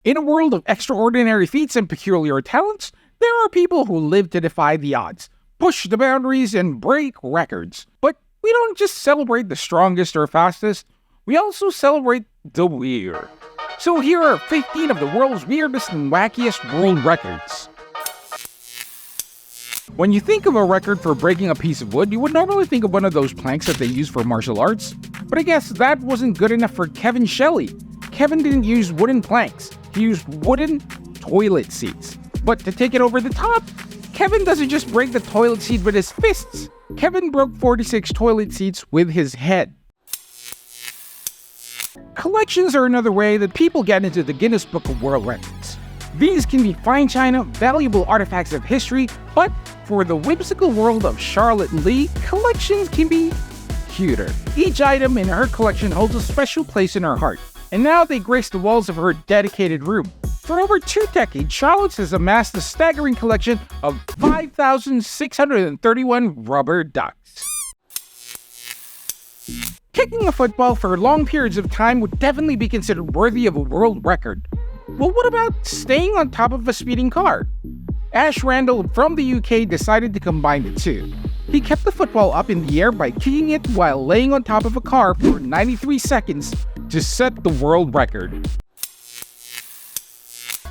In a world of extraordinary feats and peculiar talents, there are people who live to defy the odds, push the boundaries, and break records. But we don't just celebrate the strongest or fastest, we also celebrate the weird. So here are 15 of the world's weirdest and wackiest world records. When you think of a record for breaking a piece of wood, you would normally think of one of those planks that they use for martial arts. But I guess that wasn't good enough for Kevin Shelley. Kevin didn't use wooden planks, he used wooden toilet seats. But to take it over the top, Kevin doesn't just break the toilet seat with his fists. Kevin broke 46 toilet seats with his head. Collections are another way that people get into the Guinness Book of World Records. These can be fine china, valuable artifacts of history, but for the whimsical world of Charlotte Lee, collections can be cuter. Each item in her collection holds a special place in her heart, and now they grace the walls of her dedicated room. For over 2 decades, Charlotte has amassed a staggering collection of 5,631 rubber ducks. Kicking a football for long periods of time would definitely be considered worthy of a world record. Well, what about staying on top of a speeding car? Ash Randall from the UK decided to combine the two. He kept the football up in the air by kicking it while laying on top of a car for 93 seconds to set the world record.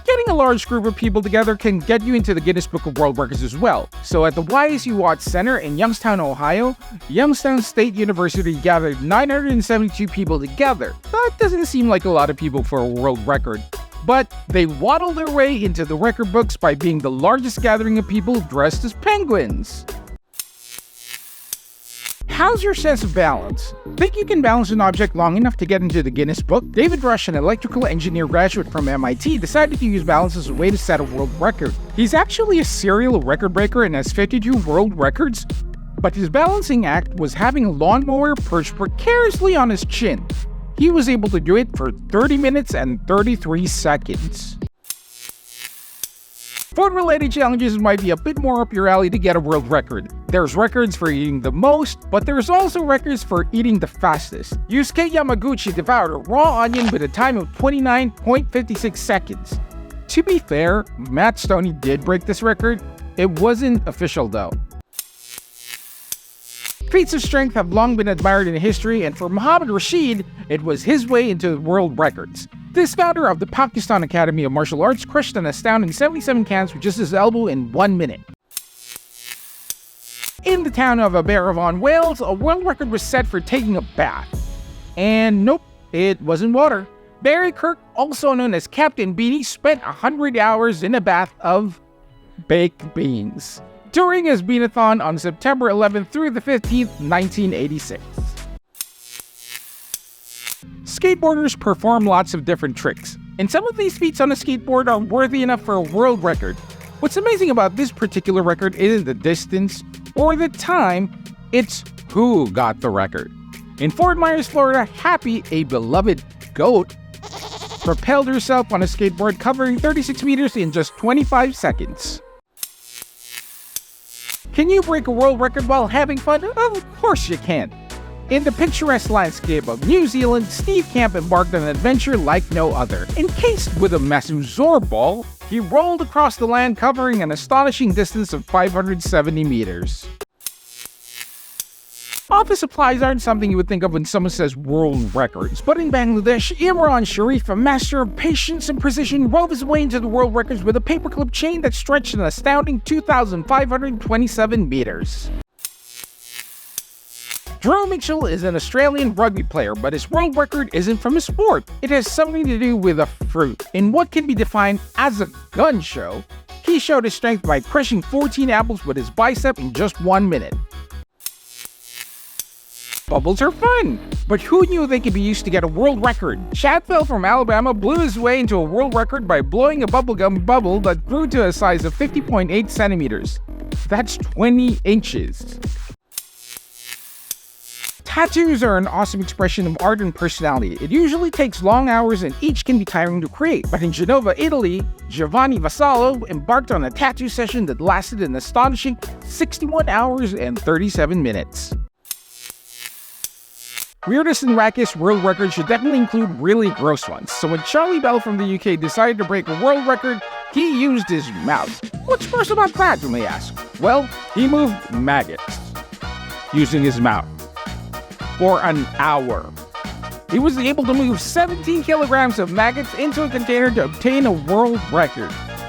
Getting a large group of people together can get you into the Guinness Book of World Records as well. So at the YSU Watts Center in Youngstown, Ohio, Youngstown State University gathered 972 people together. That doesn't seem like a lot of people for a world record. But they waddled their way into the record books by being the largest gathering of people dressed as penguins. How's your sense of balance? Think you can balance an object long enough to get into the Guinness Book? David Rush, an electrical engineer graduate from MIT, decided to use balance as a way to set a world record. He's actually a serial record breaker and has 52 world records, but his balancing act was having a lawnmower perched precariously on his chin. He was able to do it for 30 minutes and 33 seconds. Food-related challenges might be a bit more up your alley to get a world record. There's records for eating the most, but there's also records for eating the fastest. Yusuke Yamaguchi devoured a raw onion with a time of 29.56 seconds. To be fair, Matt Stoney did break this record. It wasn't official though. Feats of strength have long been admired in history, and for Muhammad Rashid, it was his way into world records. This founder of the Pakistan Academy of Martial Arts crushed an astounding 77 cans with just his elbow in 1 minute. In the town of Aberavon, Wales, a world record was set for taking a bath. And nope, it wasn't water. Barry Kirk, also known as Captain Beanie, spent 100 hours in a bath of baked beans during his beanathon on September 11th through the 15th, 1986. Skateboarders perform lots of different tricks, and some of these feats on a skateboard are worthy enough for a world record. What's amazing about this particular record isn't the distance or the time, it's who got the record. In Fort Myers, Florida, Happy, a beloved goat, propelled herself on a skateboard covering 36 meters in just 25 seconds. Can you break a world record while having fun? Of course you can. In the picturesque landscape of New Zealand, Steve Camp embarked on an adventure like no other. Encased with a massive Zorball, he rolled across the land covering an astonishing distance of 570 meters. Office supplies aren't something you would think of when someone says world records, but in Bangladesh, Imran Sharif, a master of patience and precision, wove his way into the world records with a paperclip chain that stretched an astounding 2,527 meters. Drew Mitchell is an Australian rugby player, but his world record isn't from a sport. It has something to do with a fruit. In what can be defined as a gun show, he showed his strength by crushing 14 apples with his bicep in just 1 minute. Bubbles are fun, but who knew they could be used to get a world record? Shadwell from Alabama blew his way into a world record by blowing a bubblegum bubble that grew to a size of 50.8 centimeters. That's 20 inches. Tattoos are an awesome expression of art and personality. It usually takes long hours and each can be tiring to create. But in Genova, Italy, Giovanni Vassallo embarked on a tattoo session that lasted an astonishing 61 hours and 37 minutes. Weirdest and wackiest world records should definitely include really gross ones. So when Charlie Bell from the UK decided to break a world record, he used his mouth. What's gross about that, you may ask? Well, he moved maggots using his mouth for an hour. He was able to move 17 kilograms of maggots into a container to obtain a world record.